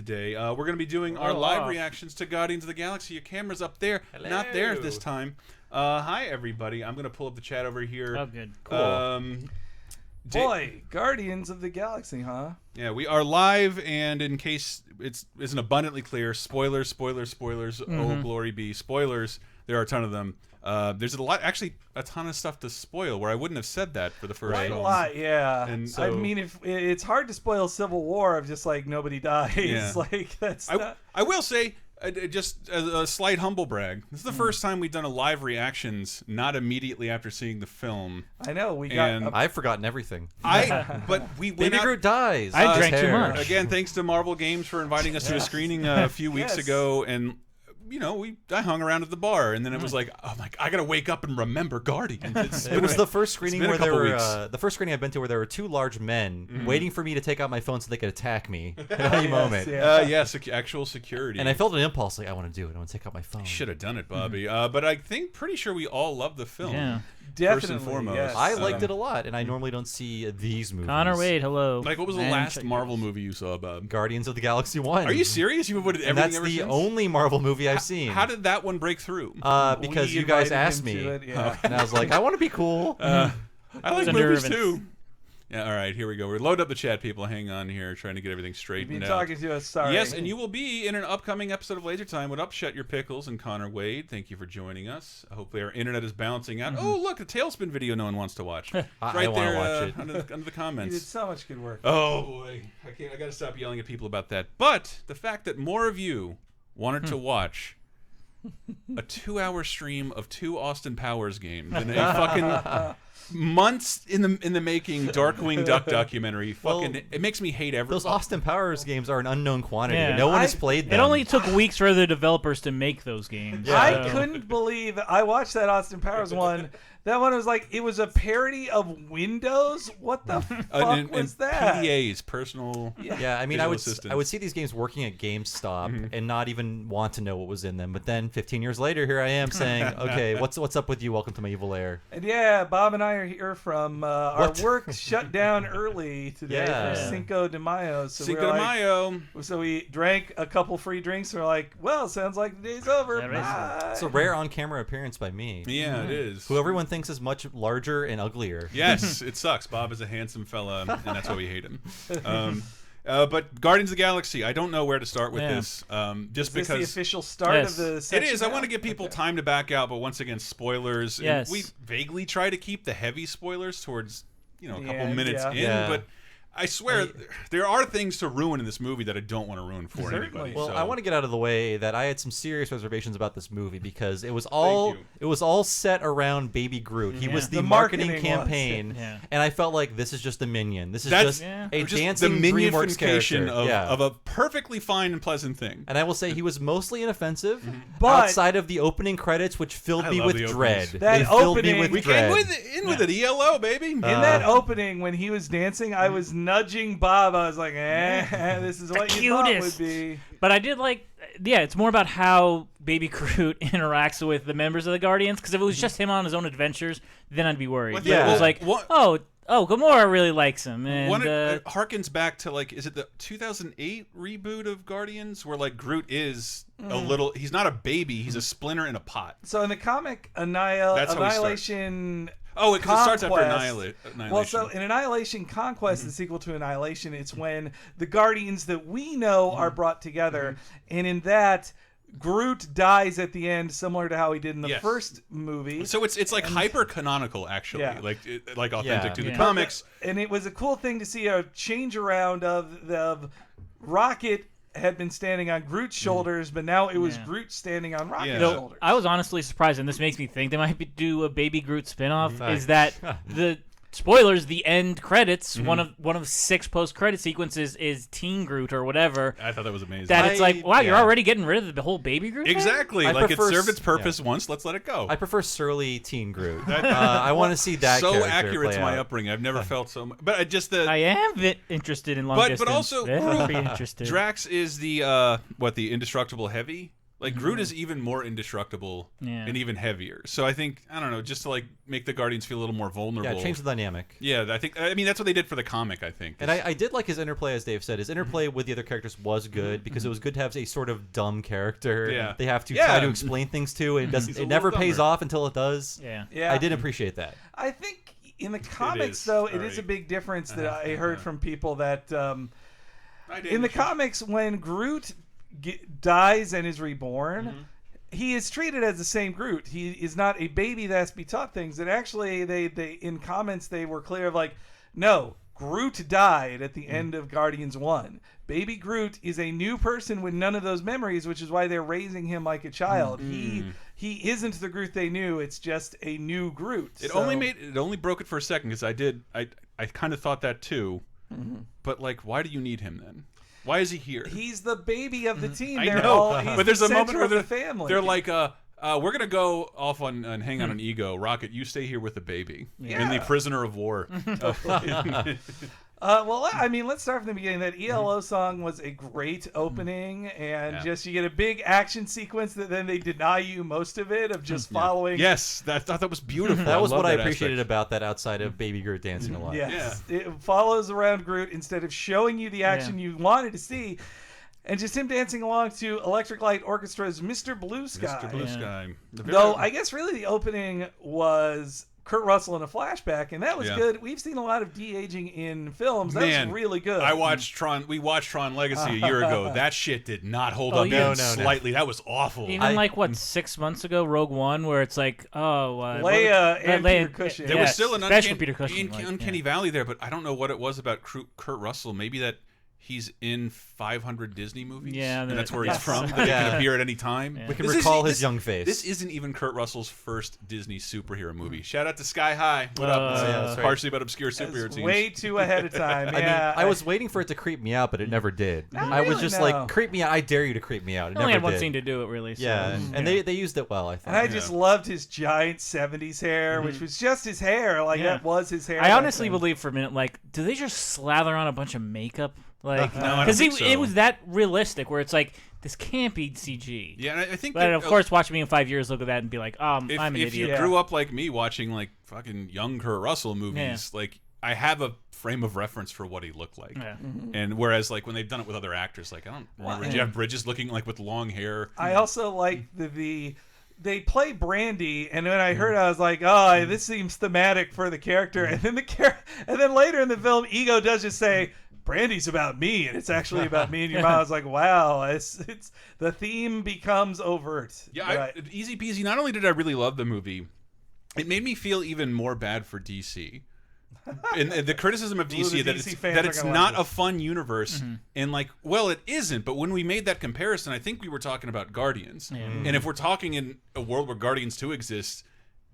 today. We're going to be doing our live reactions to Guardians of the Galaxy. Your camera's up there, not there this time. Hi, everybody. I'm going to pull up the chat over here. Oh, good. Cool. Boy, Guardians of the Galaxy, huh? Yeah, we are live, and in case it isn't abundantly clear, spoilers. Oh, glory be. Spoilers. There are a ton of them. There's actually a ton of stuff to spoil where I wouldn't have said that for the first Quite a lot, yeah. And so, I mean, if it's hard to spoil Civil War of just like nobody dies. Yeah. Like that's. I will say, just a slight humble brag. This is the first time we've done a live reactions, not immediately after seeing the film. I know we got. I've forgotten everything. But we went Baby Groot dies. I drank too much. Again, thanks to Marvel Games for inviting us to a screening a few weeks ago, and you know, I hung around at the bar, and then it was like, oh my, I gotta wake up and remember Guardians. It was the first screening where there were the first screening I've been to where there were two large men waiting for me to take out my phone so they could attack me at any moment. Actual security. And I felt an impulse like I want to do it. I want to take out my phone. Should have done it, Bobby. But I think pretty sure we all love the film. Yeah. Definitely, first and foremost. yes. I liked it a lot, and I normally don't see these movies. Connor Wade, hello. Like, what was the last Marvel movie you saw, Bob? Guardians of the Galaxy 1. Are you serious? You've avoided everything and that's ever the since? only Marvel movie I've seen. How did that one break through? Because you guys asked me, and I was like, I want to be cool. I like It's movies nervous. too. Yeah, all right, here we go. We're load up the chat, people. Hang on here, trying to get everything straightened You've been out. talking to us, sorry. Yes, and you will be in an upcoming episode of Laser Time. What up, Shut Your Pickles and Connor Wade? Thank you for joining us. Hopefully our internet is balancing out. Oh, look, a Tailspin video no one wants to watch. It's right I there wanna watch it. under the You comments. did so much good work. Oh boy, I got to stop yelling at people about that. But the fact that more of you wanted to watch a 2-hour stream of 2 Austin Powers games and a fucking months in the making Darkwing Duck documentary. Fucking, it makes me hate everything. Those Austin Powers games are an unknown quantity. Yeah. No one has played them. It only took weeks for the developers to make those games. Yeah. I couldn't believe I watched that Austin Powers one. That one was like it was a parody of Windows. What the fuck was that? PDAs, personal. Yeah, I mean, I assistants. would see these games working at GameStop and not even want to know what was in them. But then 15 years later, here I am saying, okay, what's up with you? Welcome to my evil lair. And yeah, Bob and I are here from our work shut down early today for Cinco de Mayo. So Cinco de Mayo. So we drank a couple free drinks. And we're like, well, sounds like the day's over. Bye. It's a rare on-camera appearance by me. Yeah, it is. Who everyone thinks is much larger and uglier. Yes, it sucks. Bob is a handsome fella, and that's why we hate him. But Guardians of the Galaxy, I don't know where to start with this. Just is because this the official start of the section it is. I now? want to give people time to back out, but once again, spoilers. Yes. And we vaguely try to keep the heavy spoilers towards a couple minutes in, Yeah. but I swear there are things to ruin in this movie that I don't want to ruin for anybody. Well, so. I want to get out of the way that I had some serious reservations about this movie because it was all set around Baby Groot. He was the marketing campaign, and I felt like this is just a minion. This is just a dancing the DreamWorks character of a perfectly fine and pleasant thing. And I will say he was mostly inoffensive, But outside of the opening credits, which filled me with dread. That They filled me opening- with We dread. came with it, ELO, baby. In that opening, when he was dancing, I was nudging Bob. I was like, this is what you thought would be. But I did like, it's more about how Baby Groot interacts with the members of the Guardians. Because if it was just him on his own adventures, then I'd be worried. But it was like, oh, Gamora really likes him. And it harkens back to, like, is it the 2008 reboot of Guardians where, like, Groot is a little, he's not a baby, he's a splinter in a pot. So in the comic, That's how he starts. Annihilation. Oh, it starts after Conquest. Annihilation. Well, so in Annihilation Conquest, the sequel to Annihilation, it's when the Guardians that we know are brought together, and in that, Groot dies at the end, similar to how he did in the first movie. So it's like hyper canonical, actually, like authentic to the Yeah. comics. And it was a cool thing to see a change around of Rocket had been standing on Groot's shoulders, but now it was Groot standing on Rocket's shoulders. I was honestly surprised, and this makes me think they might do a Baby Groot spinoff. Is that the spoilers? The end credits, one of 6 post-credit sequences is Teen Groot or whatever. I thought that was amazing. That it's like, wow, you're already getting rid of the whole Baby Groot thing? Exactly. Like, it served its purpose once. Let's let it go. I prefer surly Teen Groot. I want to see that. So character accurate play to my out. upbringing. I've never felt so much. But I just I am interested in long distance. But also, very interested. Drax is the the indestructible heavy. Like Groot is even more indestructible and even heavier. So I think I don't know, just to like make the Guardians feel a little more vulnerable. Yeah, change the dynamic. Yeah, I mean that's what they did for the comic. I think. And I did like his interplay, as Dave said. His interplay with the other characters was good because it was good to have a sort of dumb character. Yeah. They have to try to explain things to, and it never pays off until it does. Yeah. I did appreciate that. I think in the comics, though, it is a big difference that I heard from people that in the comics, when Groot dies and is reborn, he is treated as the same Groot. He is not a baby that has to be taught things. And actually, they in comments, they were clear of like, no, Groot died at the end of Guardians 1. Baby Groot is a new person with none of those memories, which is why they're raising him like a child. He isn't the Groot they knew. It's just a new Groot. It only broke it for a second because I kind of thought that too. But like, why do you need him then? Why is he here? He's the baby of the team. I know, but there's a moment where they're like, we're gonna go off on and hang on an ego. Rocket, you stay here with the baby and the prisoner of war. Well, I mean, let's start from the beginning. That ELO song was a great opening, and just you get a big action sequence that then they deny you most of it of just following. Yes, I thought that was beautiful. That was what I appreciated about that outside of Baby Groot dancing along. Yes, it follows around Groot instead of showing you the action you wanted to see. And just him dancing along to Electric Light Orchestra's Mr. Blue Sky. Mr. Blue Sky. Though I guess really the opening was Kurt Russell in a flashback, and that was good. We've seen a lot of de-aging in films. That's really good. I watched Tron. We watched Tron Legacy a year ago. That shit did not hold up even slightly. That was awful. Even like 6 months ago, Rogue One, where it's like, Leia and Peter Cushing. There was still an uncanny valley there, but I don't know what it was about Kurt Russell. Maybe that he's in 500 Disney movies. Yeah, and that's where he's from. That he can appear at any time. We can recall his young face. This isn't even Kurt Russell's first Disney superhero movie. Shout out to Sky High. What up? Partially about obscure superhero teams. Way too ahead of time. I mean, I was waiting for it to creep me out, but it never did. I was just like, creep me out. I dare you to creep me out. It only never had one did. scene to do it, really. So. Yeah, and they used it well, I think. And I just loved his giant 70s hair, which was just his hair. Like, that was his hair. I honestly believe for a minute, like, do they just slather on a bunch of makeup? Like, because it was that realistic, where it's like, this can't be CG. Yeah, and I think. But of course, watching me in 5 years, look at that and be like, I'm an idiot. If you grew up like me, watching like fucking young Kurt Russell movies, like I have a frame of reference for what he looked like. Yeah. And whereas like when they've done it with other actors, like I don't remember Jeff Bridges looking like with long hair. I also like they play Brandy, and when I heard it, I was like, "Oh, this seems thematic for the character." And then and then later in the film, Ego does just say, "Brandy's about me," and it's actually about me and your mom. I was like, "Wow, it's the theme becomes overt." Yeah, easy peasy. Not only did I really love the movie, it made me feel even more bad for DC. And the criticism of DC that it's not a fun universe, and like, well, it isn't. But when we made that comparison, I think we were talking about Guardians, and if we're talking in a world where Guardians 2 exists,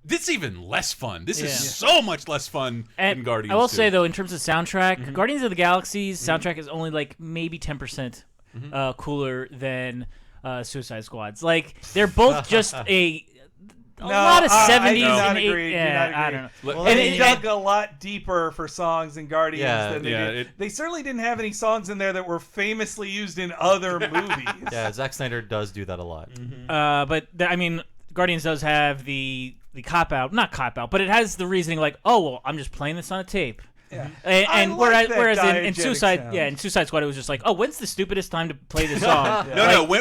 this is even less fun. This is so much less fun than Guardians 2. I will say though, in terms of soundtrack, Guardians of the Galaxy's soundtrack is only like maybe 10% cooler than Suicide Squad's. Like they're both just a lot of 70s and 80s. I don't know. Well, and they dug a lot deeper for songs in Guardians than they did. They certainly didn't have any songs in there that were famously used in other movies. Yeah, Zack Snyder does do that a lot. But I mean, Guardians does have the cop-out, not cop-out, but it has the reasoning like, oh, well, I'm just playing this on a tape. Yeah. And whereas in Suicide Squad, it was just like, oh, when's the stupidest time to play this song?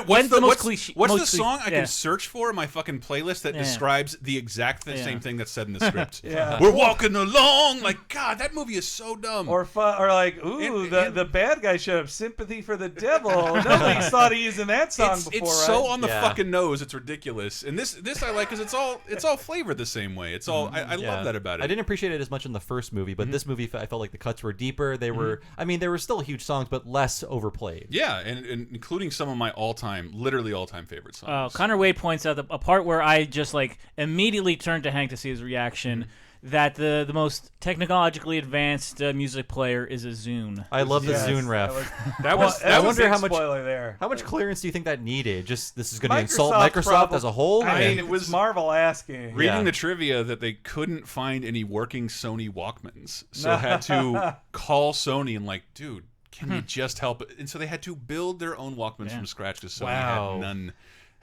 What's the most cliche? What's the song I can search for in my fucking playlist that describes the exact same thing that's said in the script? We're walking along. Like, God, that movie is so dumb. Or like, ooh, the bad guy showed up. Sympathy for the devil. Nobody's thought of using that song before. It's so on the fucking nose. It's ridiculous. And this I like because it's all flavored the same way. It's all I love that about it. I didn't appreciate it as much in the first movie, but this movie I felt like the cuts were deeper. They were, I mean, they were still huge songs, but less overplayed. Yeah, and including some of my literally all-time favorite songs. Connor Wade points out a part where I just like immediately turned to Hank to see his reaction. That the most technologically advanced music player is a Zune. I love the Zune ref. I wonder how much clearance do you think that needed? Just this is going to insult Microsoft as a whole. I mean, it was Marvel asking. Reading the trivia that they couldn't find any working Sony Walkmans, so had to call Sony and like, dude, can you just help it? And so they had to build their own Walkmans from scratch because Sony had none.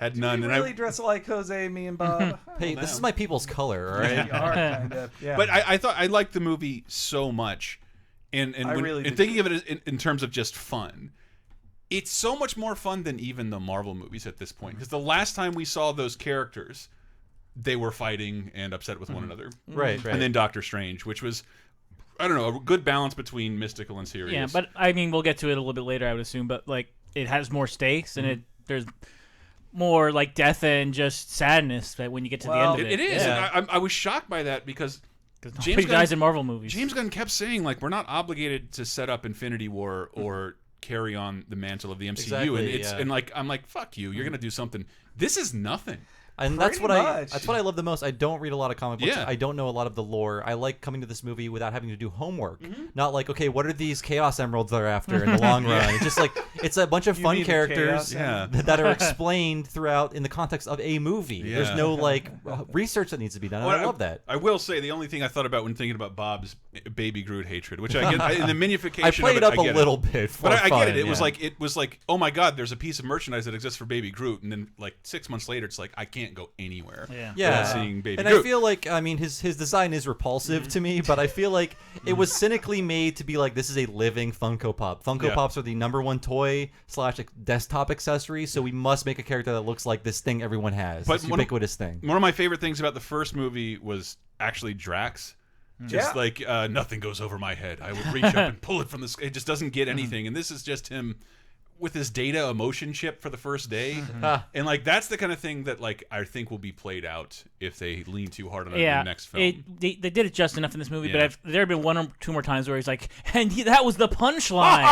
had none. We really dress like Jose, me and Bob. Hey, this is my people's color, all right? We are kind of. Yeah. But I thought I liked the movie so much, and thinking of it in terms of just fun. It's so much more fun than even the Marvel movies at this point. Because the last time we saw those characters, they were fighting and upset with one another. Right. And then Doctor Strange, which was, I don't know, a good balance between mystical and serious. Yeah, but I mean, we'll get to it a little bit later, I would assume. But like, it has more stakes, and there's more like death and just sadness when you get to the end of it. It is. Yeah. And I was shocked by that because James Gunn dies in Marvel movies. James Gunn kept saying, like, we're not obligated to set up Infinity War or carry on the mantle of the MCU. Exactly, and like, I'm like, fuck you. You're gonna do something. This is nothing. And that's what I love the most. I don't read a lot of comic books. Yeah. I don't know a lot of the lore. I like coming to this movie without having to do homework. Not like, okay, what are these Chaos Emeralds they're after in the long run? It's just like it's a bunch of fun characters that are explained throughout in the context of a movie. Yeah. There's no like research that needs to be done. And I love that. I will say the only thing I thought about when thinking about Bob's Baby Groot hatred, which I get in the minification. I played of it up a little bit, but I get it. It was like, oh my god, there's a piece of merchandise that exists for Baby Groot, and then like 6 months later, it's like I can't go anywhere. Yeah. Seeing Baby and Groot. I feel like, I mean, his design is repulsive to me, but I feel like it was cynically made to be like, this is a living Funko Pop. Funko Pops are the #1 toy / desktop accessory, so we must make a character that looks like this thing everyone has. This ubiquitous thing. One of my favorite things about the first movie was actually Drax. Just like, nothing goes over my head. I would reach up and pull it from the sky. It just doesn't get anything. And this is just him with his Data emotion chip for the first day. And like that's the kind of thing that like I think will be played out if they lean too hard on it in the next film. They did it just enough in this movie, but there have been 1 or 2 more times where he's like, and that was the punchline.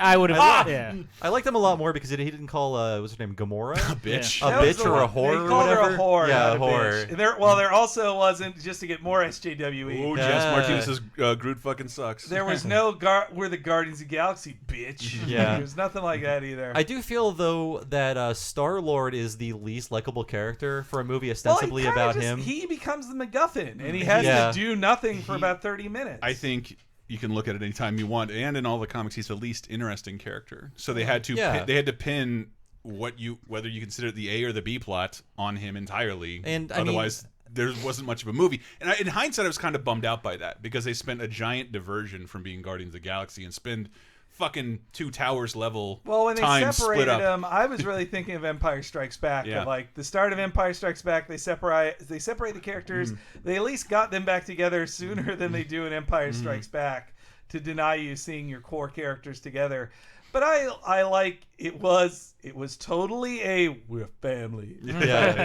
I would have. I liked him a lot more because he didn't call what's her name, Gamora, a bitch, a bitch or a whore. They called her a whore. Yeah, a whore. There also wasn't, just to get more SJWE. Oh, Jess Martinez's Groot fucking sucks. There was no we're the Guardians of the Galaxy, bitch. Yeah. There's nothing like that either. I do feel though that Star-Lord is the least likable character for a movie ostensibly about him. He becomes the MacGuffin, and he has to do nothing for about 30 minutes. I think you can look at it anytime you want, and in all the comics, he's the least interesting character. So they had to pin whether you consider it the A or the B plot on him entirely, and otherwise there wasn't much of a movie. And in hindsight, I was kind of bummed out by that because they spent a giant diversion from being Guardians of the Galaxy and spend fucking Two Towers level. Well, when they time separated split up. them, I was really thinking of Empire Strikes Back. Yeah. Like the start of Empire Strikes Back, they separate the characters. They at least got them back together sooner than they do in Empire Strikes Back to deny you seeing your core characters together. But I like it was totally a we're family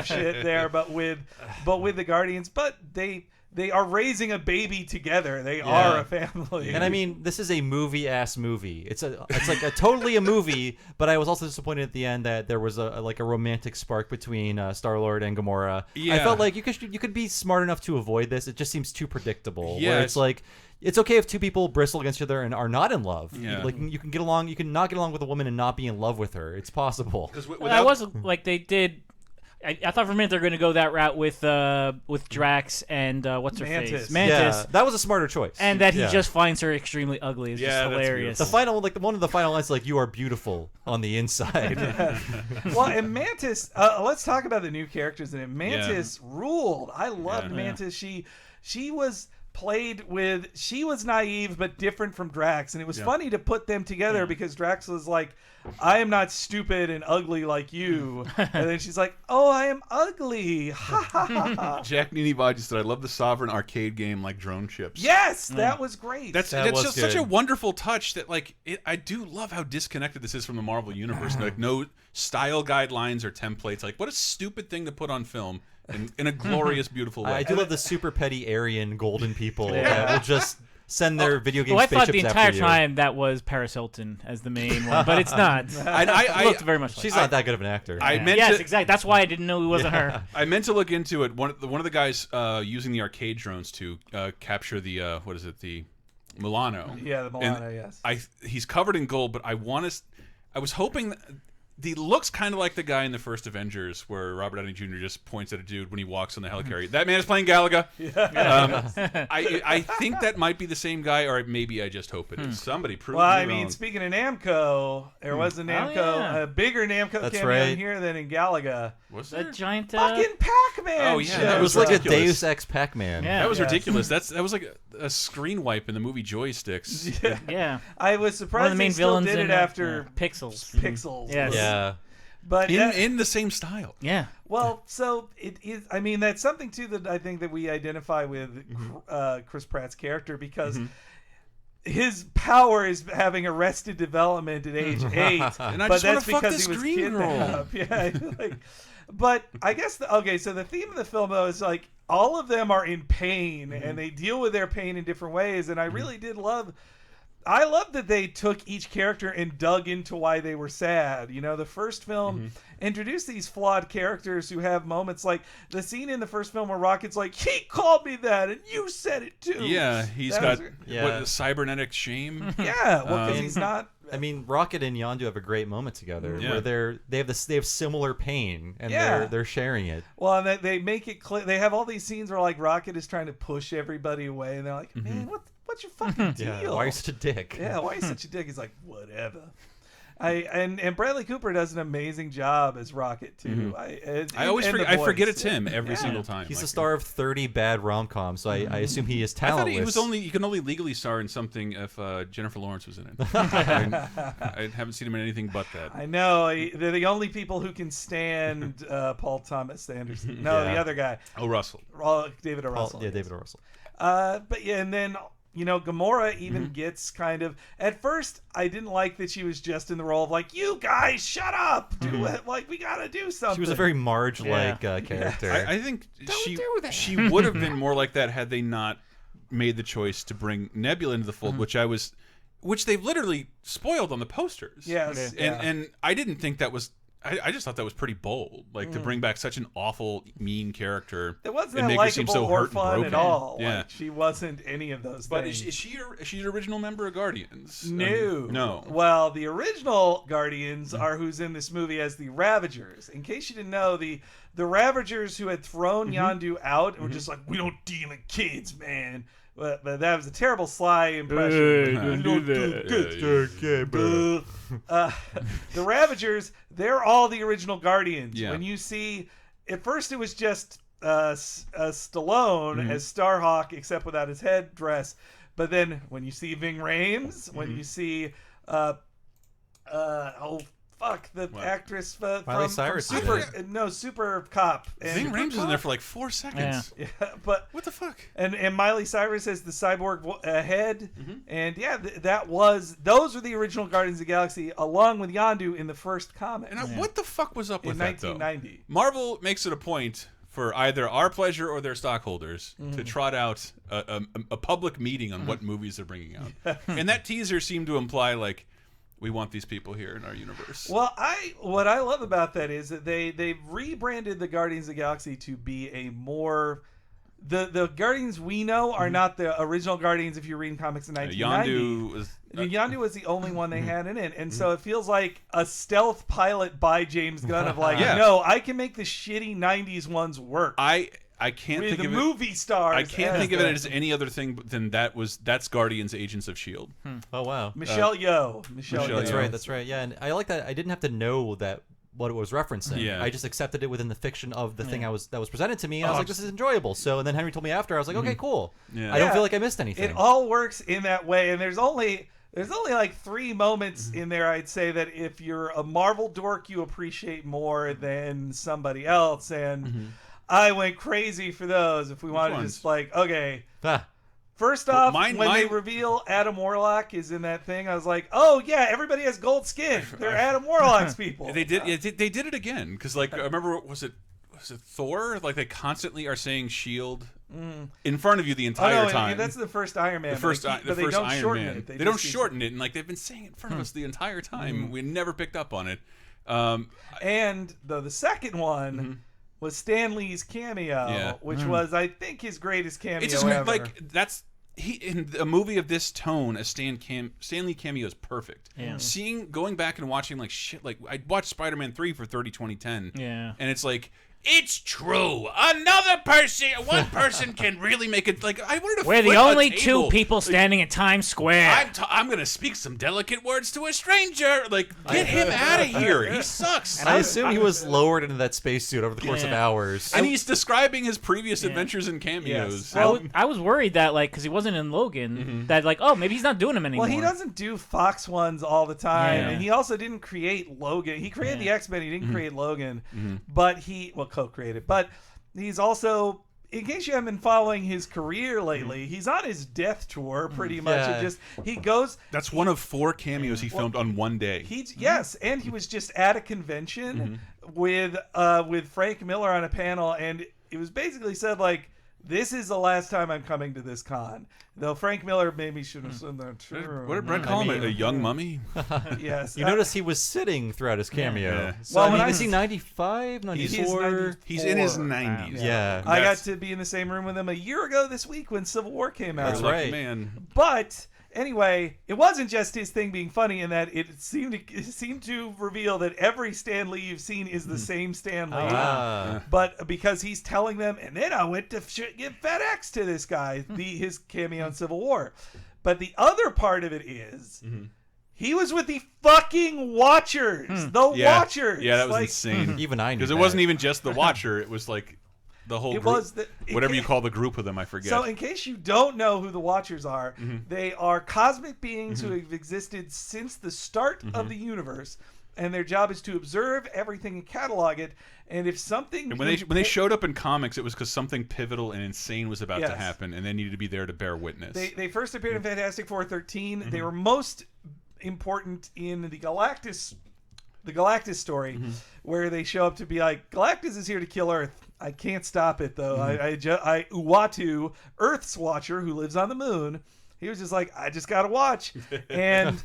shit there, but with the Guardians. But they are raising a baby together. They are a family. And I mean, this is a movie-ass movie. It's like a totally a movie, but I was also disappointed at the end that there was a romantic spark between Star-Lord and Gamora. Yeah. I felt like you could be smart enough to avoid this. It just seems too predictable. Yeah, where it's like it's okay if two people bristle against each other and are not in love. Yeah. Like you can get along. You can not get along with a woman and not be in love with her. It's possible. I wasn't like they did. I thought for a minute they're going to go that route with Drax and what's her face, Mantis. Yeah, that was a smarter choice. And that he just finds her extremely ugly is just hilarious. The final, one of the final lines, like "You are beautiful on the inside." Well, and Mantis. Let's talk about the new characters in it. Mantis ruled. I loved Mantis. She was she was naive but different from Drax, and it was funny to put them together because Drax was like, I am not stupid and ugly like you, and then she's like, oh, I am ugly. Jack Nini-Vadi said, I love the Sovereign arcade game like drone ships. Yes, that was great. That's just such a wonderful touch that I do love how disconnected this is from the Marvel universe. Like no style guidelines or templates. Like what a stupid thing to put on film. In a glorious, beautiful way. I do love the super petty Aryan golden people that will just send their video game spaceships after I thought the entire time that was Paris Hilton as the main one, but it's not. I looked very much like she's not that good of an actor. Yes, exactly. That's why I didn't know it wasn't her. I meant to look into it. One of the guys using the arcade drones to capture the the Milano. Yeah, the Milano. Yes. He's covered in gold, but I was hoping He looks kind of like the guy in the first Avengers, where Robert Downey Jr. just points at a dude when he walks on the helicarrier. That man is playing Galaga. I think that might be the same guy, or maybe I just hope it is. Somebody prove me wrong. Well, I mean, speaking of Namco, there was a Namco, a bigger Namco cameo in here than in Galaga. Was there? A giant fucking Pac-Man. Oh yeah, it was like a Deus Ex Pac-Man. Yeah, that was ridiculous. That was like a screen wipe in the movie Joysticks. Yeah. I was surprised they still did it after Pixels. Pixels. Yes. Yeah. But in the same style. Yeah. Well, so it is. I mean, that's something too that I think that we identify with Chris Pratt's character, because his power is having arrested development at age 8, and I but just that's fuck because this he was green kidnapped. Yeah, like, but I guess okay. So the theme of the film though is like all of them are in pain and they deal with their pain in different ways, and I really did love. I love that they took each character and dug into why they were sad. You know, the first film introduced these flawed characters who have moments like the scene in the first film where Rocket's like, he called me that and you said it too. Yeah, he's got cybernetic shame. Yeah, well, because he's not. I mean, Rocket and Yondu have a great moment together where they have similar pain and they're sharing it. Well, and they make it clear. They have all these scenes where like Rocket is trying to push everybody away, and they're like, man, what's your fucking deal? Yeah, why are you such a dick? Yeah, why are you such a dick? He's like, whatever. And Bradley Cooper does an amazing job as Rocket too. I forget it's him every single time. He's the star of 30 bad rom-coms, so I assume he is talentless. I thought you can only legally star in something if Jennifer Lawrence was in it. I haven't seen him in anything but that. I know they're the only people who can stand Paul Thomas Anderson. No, the other guy. Russell. David O. Russell. Yeah, David O. Russell. But yeah, and then. You know, Gamora even gets kind of. At first, I didn't like that she was just in the role of like, you guys, shut up, do it. Like, we gotta do something. She was a very Marge-like character. I think she would have been more like that had they not made the choice to bring Nebula into the fold, which they've literally spoiled on the posters. Yes, and I didn't think that was. I just thought that was pretty bold, like to bring back such an awful, mean character. It wasn't and that make her seem so likable or hurt fun and at broken. all. Yeah, like, she wasn't any of those but things. Is she an original member of Guardians? No. Well, the original Guardians are who's in this movie as the Ravagers. In case you didn't know, the Ravagers who had thrown Yondu out and were just like, we don't deal in kids, man. But that was a terrible Sly impression. Don't do that. The Ravagers, they're all the original Guardians. Yeah. When you see, at first it was just Stallone as Starhawk, except without his headdress. But then when you see Ving Rhames, when you see, the actress from Super Cop. Ving Rhames is in there for like 4 seconds. Yeah, but what the fuck? And Miley Cyrus as the cyborg head, and those were the original Guardians of the Galaxy, along with Yondu in the first comic. And what the fuck was up with that, though? 1990. Marvel makes it a point for either our pleasure or their stockholders to trot out a public meeting on what movies they're bringing out, and that teaser seemed to imply like, we want these people here in our universe. Well, what I love about that is that they've rebranded the Guardians of the Galaxy to be a more the Guardians we know are not the original Guardians if you're reading comics in 1990. Yondu was the only one they had in it, and so it feels like a stealth pilot by James Gunn of like, no, I can make the shitty 90s ones work. I can't think of movie stars. I can't think of it as any other thing than that's Guardians Agents of S.H.I.E.L.D. Oh wow, Michelle Yeoh. That's right. Yeah, and I like that. I didn't have to know that what it was referencing. Yeah. I just accepted it within the fiction of the thing that was presented to me, and I was like, this is enjoyable. So, and then Henry told me after, I was like, okay, cool. Yeah. I don't feel like I missed anything. It all works in that way, and there's only like 3 moments in there, I'd say, that if you're a Marvel dork, you appreciate more than somebody else, and I went crazy for those. If we wanted to just like, okay. First off, when they reveal Adam Warlock is in that thing, I was like, oh yeah, everybody has gold skin. They're Adam Warlock's people. They did it again, because like I remember, was it Thor? Like they constantly are saying S.H.I.E.L.D. in front of you the entire time. I mean, that's the first Iron Man. The first Iron Man. They don't shorten it, and like they've been saying it in front of us the entire time. We never picked up on it. And the second one was Stan Lee's cameo, which was, I think, his greatest cameo ever. Like that's in a movie of this tone, a Stan Lee cameo is perfect. Yeah. Going back and watching like shit, like I watched Spider-Man 3 for 2010. Yeah. And it's like, it's true. One person can really make it. Like I wanted to. We're the only two people standing in Times Square. I'm gonna speak some delicate words to a stranger. Like, get him out of here. He sucks. And I assume he was lowered into that spacesuit over the course of hours. And he's describing his previous adventures and cameos. Yes. I was worried that like because he wasn't in Logan, that like maybe he's not doing them anymore. Well, he doesn't do Fox ones all the time, and he also didn't create Logan. He created the X-Men. He didn't create Logan, but he co-created. But he's also, in case you haven't been following his career lately, he's on his death tour pretty much. Yeah. He goes. That's one of 4 cameos he filmed on one day. Yes, and he was just at a convention with Frank Miller on a panel, and it was basically said like, this is the last time I'm coming to this con. Though Frank Miller maybe should have said that too. What did Brett call him? A young mummy? Yes. You notice he was sitting throughout his cameo. Yeah. So, well, is he 95, 94? He's in his 90s. Yeah. I got to be in the same room with him a year ago this week when Civil War came out. That's right. Man. But anyway, it wasn't just his thing being funny in that it seemed to reveal that every Stan Lee you've seen is the same Stan Lee. But because he's telling them, and then I went to give FedEx to this guy, his cameo in Civil War. But the other part of it is he was with the fucking Watchers. The Watchers. Yeah, that was insane. Even I knew because it wasn't even just the Watcher. It was like the whole group. Whatever you call the group of them, I forget. So in case you don't know who the Watchers are, they are cosmic beings who have existed since the start of the universe, and their job is to observe everything and catalog it. And if something... And when they showed up in comics, it was because something pivotal and insane was about to happen, and they needed to be there to bear witness. They first appeared in Fantastic Four 13. They were most important in the Galactus story, where they show up to be like, Galactus is here to kill Earth. I can't stop it though. Uatu, Earth's Watcher, who lives on the moon, he was just like, I just gotta watch. And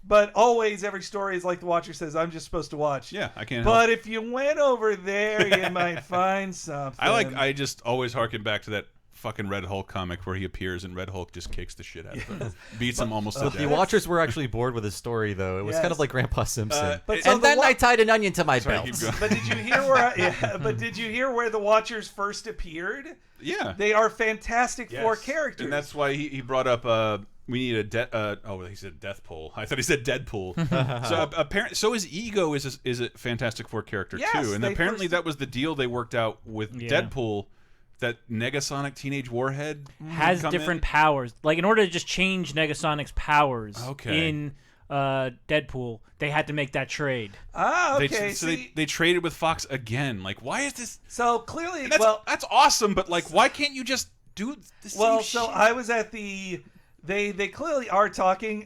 but always every story is like the Watcher says, I'm just supposed to watch. Yeah, I can't. But if you went over there, you might find something. I just always harken back to that fucking Red Hulk comic where he appears and Red Hulk just kicks the shit out of him, beats him almost to death. The Watchers were actually bored with his story, though. It was kind of like Grandpa Simpson. And then I tied an onion to my belt. But did you hear where? But did you hear where the Watchers first appeared? Yeah, they are Fantastic Four characters, and that's why he brought up. We need he said Deathpool. I thought he said Deadpool. So apparently, so his Ego is a Fantastic Four character too, and apparently that was the deal they worked out with Deadpool. That Negasonic Teenage Warhead has different powers. Like in order to just change Negasonic's powers in Deadpool, they had to make that trade. Okay. So they traded with Fox again. Like, why is this? So clearly, that's awesome. But like, why can't you just do the same shit? I was at the. They clearly are talking.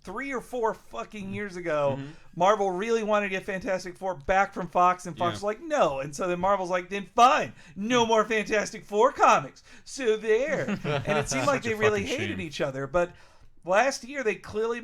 3 or 4 fucking years ago, Marvel really wanted to get Fantastic Four back from Fox, and Fox was like, no. And so then Marvel's like, then fine, no more Fantastic Four comics. So there. And it seemed like they really hated each other. But last year, they clearly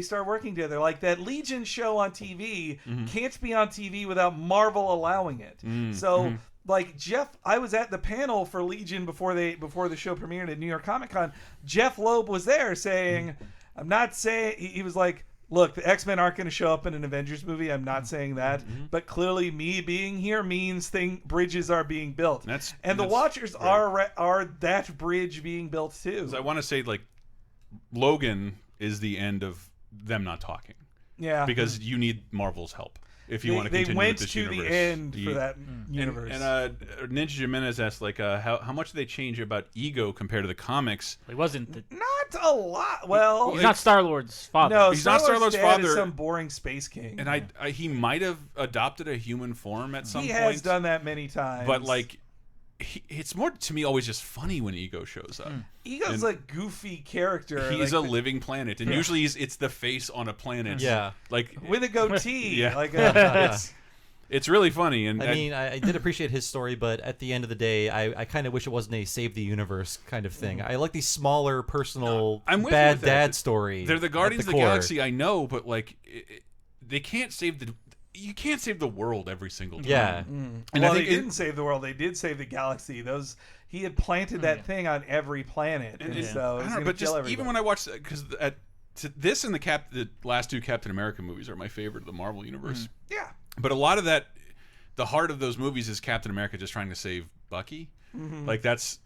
start working together. Like that Legion show on TV can't be on TV without Marvel allowing it. So... Like Jeff, I was at the panel for Legion before the show premiered at New York Comic Con. Jeff Loeb was there saying, I'm not saying, he was like, look, the X-Men aren't going to show up in an Avengers movie. I'm not saying that. But clearly me being here means bridges are being built. And the Watchers are that bridge being built too. So I want to say, like, Logan is the end of them not talking. Yeah. Because you need Marvel's help. If you want to continue with this universe. They went to the end for that universe. And Ninja Jimenez asked, like, how much did they change about Ego compared to the comics? He wasn't. Not a lot. Well, he's not Star-Lord's father. No, he's not Star-Lord's father. Is some boring space king. And he might have adopted a human form at some point. He has done that many times. But like, it's more to me always just funny when Ego shows up. Ego's a goofy character. He's a living planet, and usually it's the face on a planet. Yeah, like with a goatee. Yeah, like it's really funny. And I mean, I did appreciate his story, but at the end of the day, I kind of wish it wasn't a save the universe kind of thing. I like these smaller, personal, bad dad story. They're the Guardians of the Galaxy, I know, but like they can't save the. you can't save the world every single time. Yeah. And well, they didn't save the world. They did save the galaxy. He had planted that thing on every planet, and so I don't know, but just even when I watched, because this and the last two Captain America movies are my favorite of the Marvel universe. Yeah. But a lot of that, the heart of those movies is Captain America just trying to save Bucky. Like that's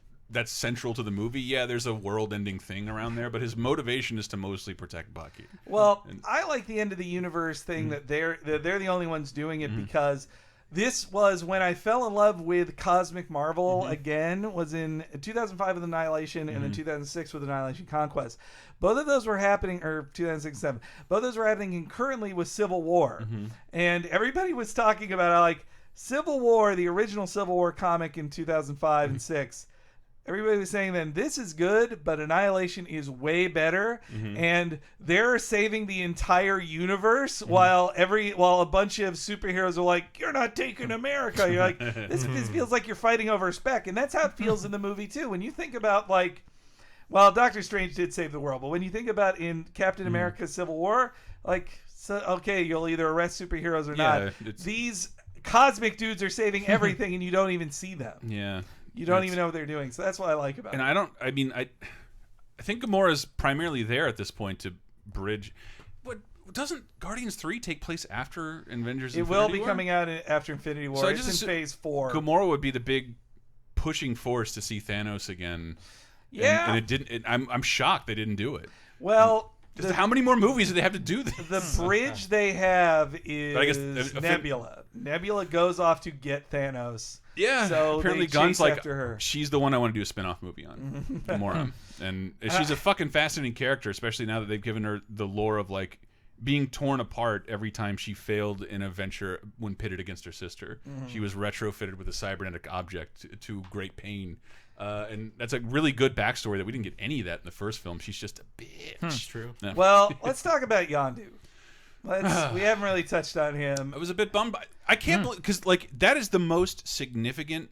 central to the movie. Yeah, there's a world-ending thing around there, but his motivation is to mostly protect Bucky. Well, I like the end of the universe thing that they're the only ones doing it because this was when I fell in love with Cosmic Marvel again. Was in 2005 with Annihilation and then 2006 with Annihilation Conquest. Both of those were happening, or 2006-07. Both of those were happening concurrently with Civil War, and everybody was talking about how, like, Civil War, the original Civil War comic in 2005 and 6. Everybody was saying then this is good, but Annihilation is way better, and they're saving the entire universe while a bunch of superheroes are like, "You're not taking America." You're like, this feels like you're fighting over spec, and that's how it feels in the movie too. When you think about, like, well, Doctor Strange did save the world, but when you think about in Captain America: Civil War, like, so okay, you'll either arrest superheroes or not. These cosmic dudes are saving everything, and you don't even see them. Yeah. You don't even know what they're doing, so that's what I like about it. And I think Gamora's primarily there at this point to bridge. What doesn't Guardians 3 take place after Avengers? It will be coming out after Infinity War. So it's in Phase 4. Gamora would be the big pushing force to see Thanos again. Yeah, and it didn't. I'm shocked they didn't do it. Well, how many more movies do they have to do this? The bridge they have is Nebula. Nebula goes off to get Thanos. Yeah, so apparently they Gunn's like, after her. She's the one I want to do a spin-off movie on. Gamora. And she's a fucking fascinating character, especially now that they've given her the lore of, like, being torn apart every time she failed in a venture when pitted against her sister. She was retrofitted with a cybernetic object to great pain. And that's a really good backstory that we didn't get any of that in the first film. She's just a bitch. That's true. Yeah. Well, let's talk about Yondu. We haven't really touched on him. I was a bit bummed by. I can't believe, because, like, that is the most significant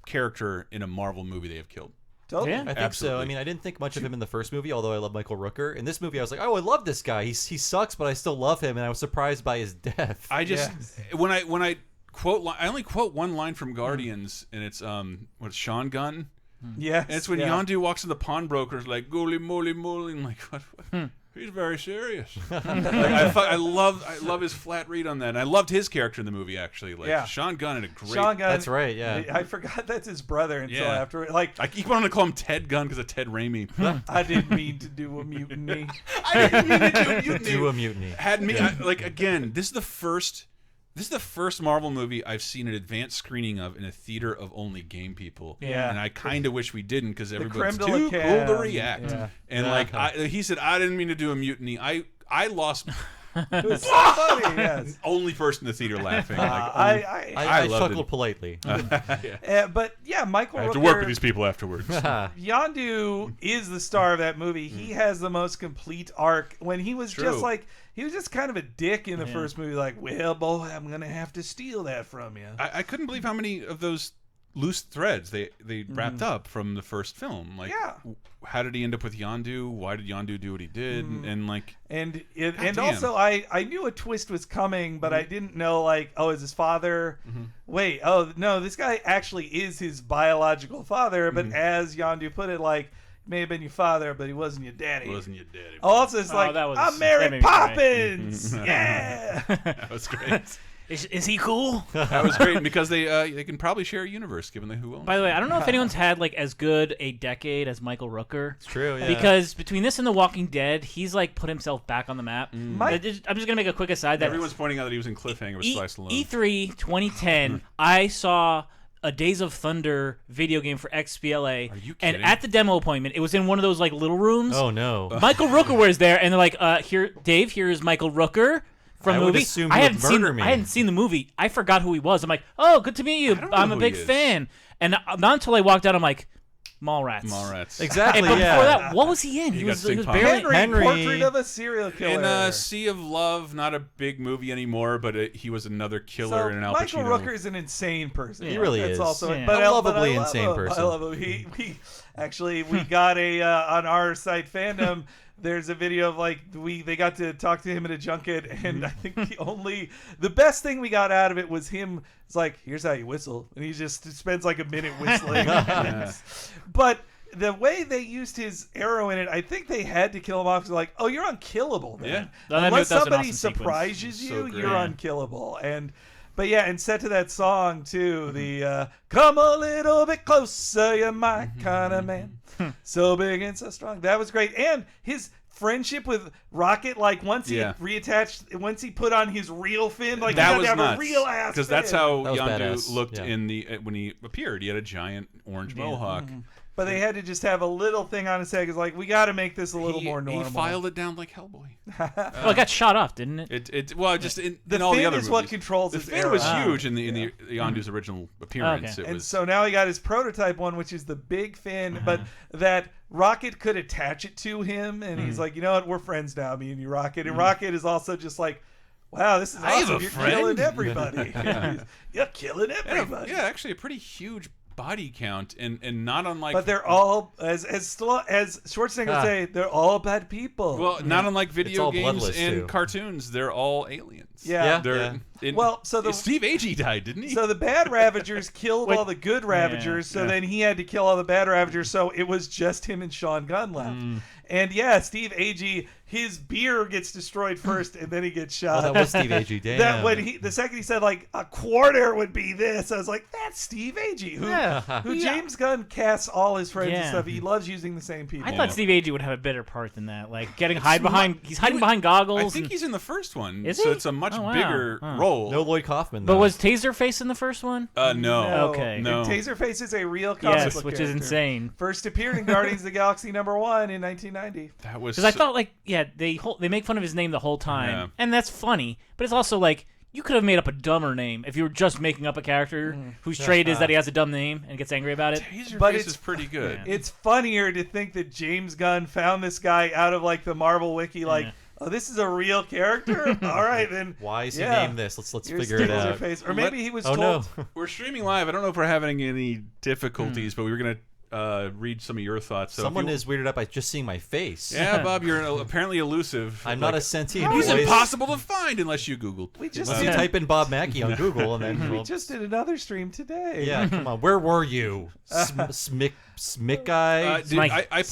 character in a Marvel movie they have killed. Totally. Yeah, I think so. I mean, I didn't think much of him in the first movie, although I love Michael Rooker. In this movie, I was like, oh, I love this guy. He sucks, but I still love him, and I was surprised by his death. I just when I quote, I only quote one line from Guardians, and it's what's Sean Gunn. Yes, and it's when Yondu walks in the pawnbroker's like, "Goly moly moly," and like, what? He's very serious. Like, I love his flat read on that. And I loved his character in the movie, actually. Like, Sean Gunn had a great. Sean Gunn, that's right. Yeah, I forgot that's his brother until after. Like, I keep wanting to call him Ted Gunn because of Ted Raimi. I didn't mean to do a mutiny. I didn't mean to do a mutiny. Had me like, again. This is the first Marvel movie I've seen an advanced screening of in a theater of only game people. Yeah. And I kind of wish we didn't, because everybody's too cool to react. Yeah. And like he said, I didn't mean to do a mutiny. I lost. It was so funny. Yes. Only person in the theater laughing. Like, I chuckled politely. But yeah, Michael Rooker. I have to work with these people afterwards. Yondu is the star of that movie. He has the most complete arc. When he was just like, he was just kind of a dick in the first movie. Like, well, boy, I'm gonna have to steal that from you. I couldn't believe how many of those loose threads they wrapped up from the first film. Like, how did he end up with Yondu? Why did Yondu do what he did? And like, and also I knew a twist was coming, but I didn't know, like, oh, is his father? Wait, oh no, this guy actually is his biological father. But as Yondu put it, like, may have been your father, but he wasn't your daddy. Wasn't your daddy. Also, it's like, I'm Mary Poppins. Yeah, that was great. Is he cool? That was great, because they can probably share a universe, given who owns. By the way, I don't know if anyone's had like as good a decade as Michael Rooker. It's true, yeah. Because between this and The Walking Dead, he's like put himself back on the map. I'm just gonna make a quick aside that everyone's pointing out that he was in Cliffhanger with Sly Stallone. E3 2010, I saw a Days of Thunder video game for XBLA. Are you kidding? And at the demo appointment, it was in one of those like little rooms. Oh no! Michael Rooker was there, and they're like, "Here, Dave. Here is Michael Rooker." From the movie. I hadn't seen the movie. I forgot who he was. I'm like, oh, good to meet you. I'm a big fan. And not until I walked out, I'm like, Mallrats. Mallrats. Exactly. But before that, what was he in? He was barely Henry, Portrait of a Serial Killer. In Sea of Love, not a big movie anymore, but he was another killer in an Al Pacino. Michael Rooker is an insane person. He really is. Also, but a lovably insane person. I love him. We got a on our site fandom. there's a video of like they got to talk to him at a junket, and I think the best thing we got out of it was him. It's like, here's how you whistle, and he just spends like a minute whistling. But the way they used his arrow in it, I think they had to kill him off. Like, oh, you're unkillable, man. Yeah. Unless somebody surprises you, you're unkillable. But yeah, and set to that song too, the come a little bit closer, you're my kind of man, so big and so strong. That was great. And his friendship with Rocket, like once he reattached, once he put on his real fin, like that was have nuts. A real ass because that's how Yondu looked in the when he appeared. He had a giant orange mohawk. But they had to just have a little thing on his head. It's like, we got to make this a little more normal. He filed it down like Hellboy. Well, it got shot off, didn't it? In all the other movies. What controls the his fin was huge in the Yondu's original appearance. Okay. So now he got his prototype one, which is the big fin, but that Rocket could attach it to him, and he's like, you know what, we're friends now, me and you, Rocket. And Rocket is also just like, wow, this is awesome. You're killing everybody. You're killing everybody. Yeah, actually a pretty huge body count, and not unlike, but they're all as Schwarzenegger would say, they're all bad people. Well, not unlike video games and cartoons, they're all aliens. Yeah. So Steve Agee died, didn't he? So the bad Ravagers killed all the good Ravagers. Then he had to kill all the bad Ravagers. So it was just him and Sean Gunn left. And yeah, Steve Agee, his beer gets destroyed first, and then he gets shot. Oh, that was Steve Agee. Damn. That when the second he said like a quarter would be this, I was like, that's Steve Agee, who James Gunn casts all his friends and stuff. He loves using the same people. I thought Steve Agee would have a better part than that, like he's hiding behind goggles. I think he's in the first one. Is so he? It's a much bigger role. No Lloyd Kaufman, though. But was Taserface in the first one? No. Okay. No. Taserface is a real comic book which character. is insane. First appeared in Guardians of the Galaxy #1 in 1990. That was because I thought they make fun of his name the whole time, and that's funny. But it's also like, you could have made up a dumber name if you were just making up a character whose trait is that he has a dumb name and gets angry about it. But it's pretty good. It's funnier to think that James Gunn found this guy out of like the Marvel wiki, like, oh, this is a real character? All right, then. Why is he named this? Let's figure it out. Or maybe he was told. No. We're streaming live. I don't know if we're having any difficulties, but we were going to read some of your thoughts. So someone is weirded out by just seeing my face. Yeah, Bob, you're apparently elusive. I'm not a sentient voice. He's impossible to find unless you Googled. Unless you type in Bob Mackey on Google, and then we just did another stream today. Yeah, come on. Where were you, Smick guy? I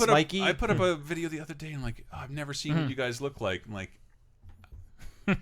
put up a video the other day, and like, I've never seen what you guys look like. I'm like, none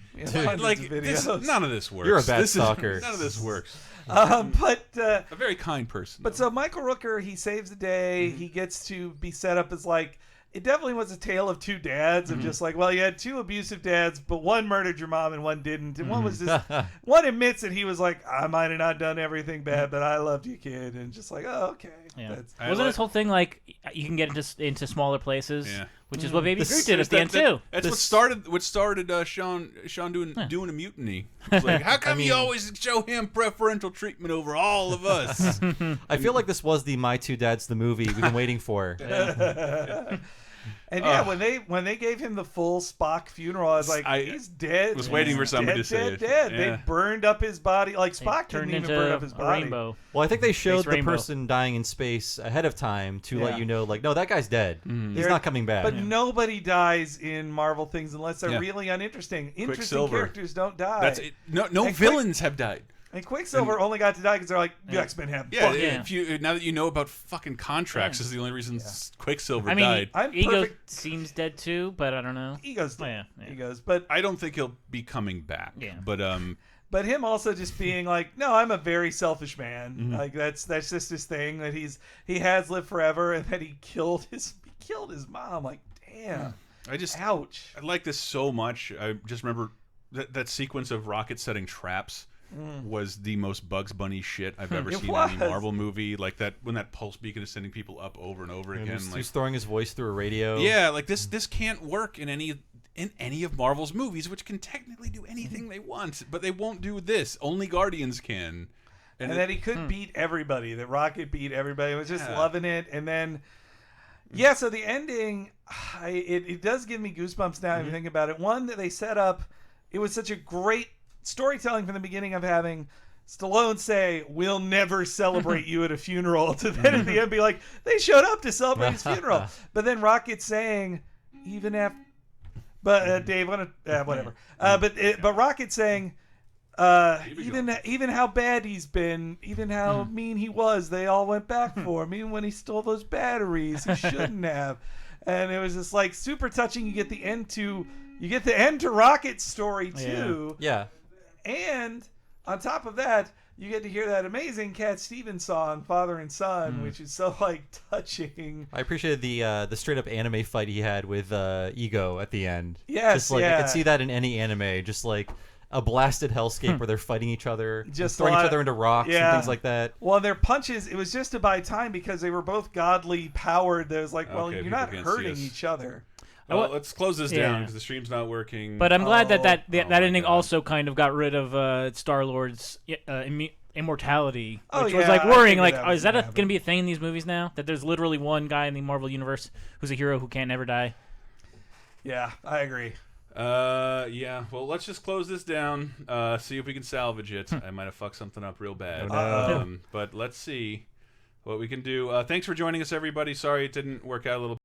of this works. You're a bad stalker. None of this works. But a very kind person. But so Michael Rooker, he saves the day. He gets to be set up as like, it definitely was a tale of two dads of just like, well, you had two abusive dads, but one murdered your mom and one didn't. And one was just, one admits that he was like, I might have not done everything bad, but I loved you, kid. And just like, oh, okay. Yeah. Wasn't this whole thing like, you can get into smaller places? Yeah. Which is what Baby Groot did at the end too. That's what started Sean doing a mutiny. It's like, how come you always show him preferential treatment over all of us? I feel like this was the My Two Dads the movie we've been waiting for. And when they gave him the full Spock funeral, I was like, he's dead. I was waiting for somebody to say it. Dead. They burned up his body. Like Spock didn't even burn up his body. Rainbow. Well, I think they showed the person dying in space ahead of time to let you know, like, no, that guy's dead. He's not coming back. But nobody dies in Marvel things unless they're really uninteresting. Interesting characters don't die. That's it. No villains have died. And Quicksilver only got to die because they're like, the X-Men have. Yeah, if you now that you know about fucking contracts, this is the only reason Quicksilver died. Ego seems dead too, but I don't know. Ego's dead. Ego's, but I don't think he'll be coming back. Yeah. But him also just being like, no, I'm a very selfish man. Like that's just his thing, that he has lived forever, and that he killed his mom. Like, damn. Ouch. I like this so much. I just remember that sequence of Rocket setting traps. Was the most Bugs Bunny shit I've ever seen in any Marvel movie. Like that when that pulse beacon is sending people up over and over again. He's throwing his voice through a radio. Yeah, like this can't work in any of Marvel's movies, which can technically do anything they want, but they won't do this. Only Guardians can. And that he could beat everybody. That Rocket beat everybody. I was just loving it. And then so the ending, it does give me goosebumps now if you think about it. One, that they set up, it was such a great storytelling from the beginning of having Stallone say, "We'll never celebrate you at a funeral," to then at the end be like, they showed up to celebrate his funeral. But then Rocket saying, even after. But Dave, whatever. But Rocket saying, even how bad he's been, even how mean he was, they all went back for him. Even when he stole those batteries, he shouldn't have. And it was just like super touching. You get the end to Rocket's story too. Yeah. And on top of that, you get to hear that amazing Cat Stevens song, Father and Son, which is so like touching. I appreciated the straight up anime fight he had with Ego at the end. Yes, just like I could see that in any anime, just like a blasted hellscape where they're fighting each other, just throwing each other into rocks and things like that. Well, their punches, it was just to buy time because they were both godly powered. There's like, well, you're not hurting each other. Well, let's close this down because the stream's not working. But I'm glad that ending also kind of got rid of Star-Lord's immortality, which was like worrying. Like, is that going to be a thing in these movies now? That there's literally one guy in the Marvel universe who's a hero who can't never die? Yeah, I agree. Yeah. Well, let's just close this down. See if we can salvage it. I might have fucked something up real bad. But let's see what we can do. Thanks for joining us, everybody. Sorry it didn't work out a little.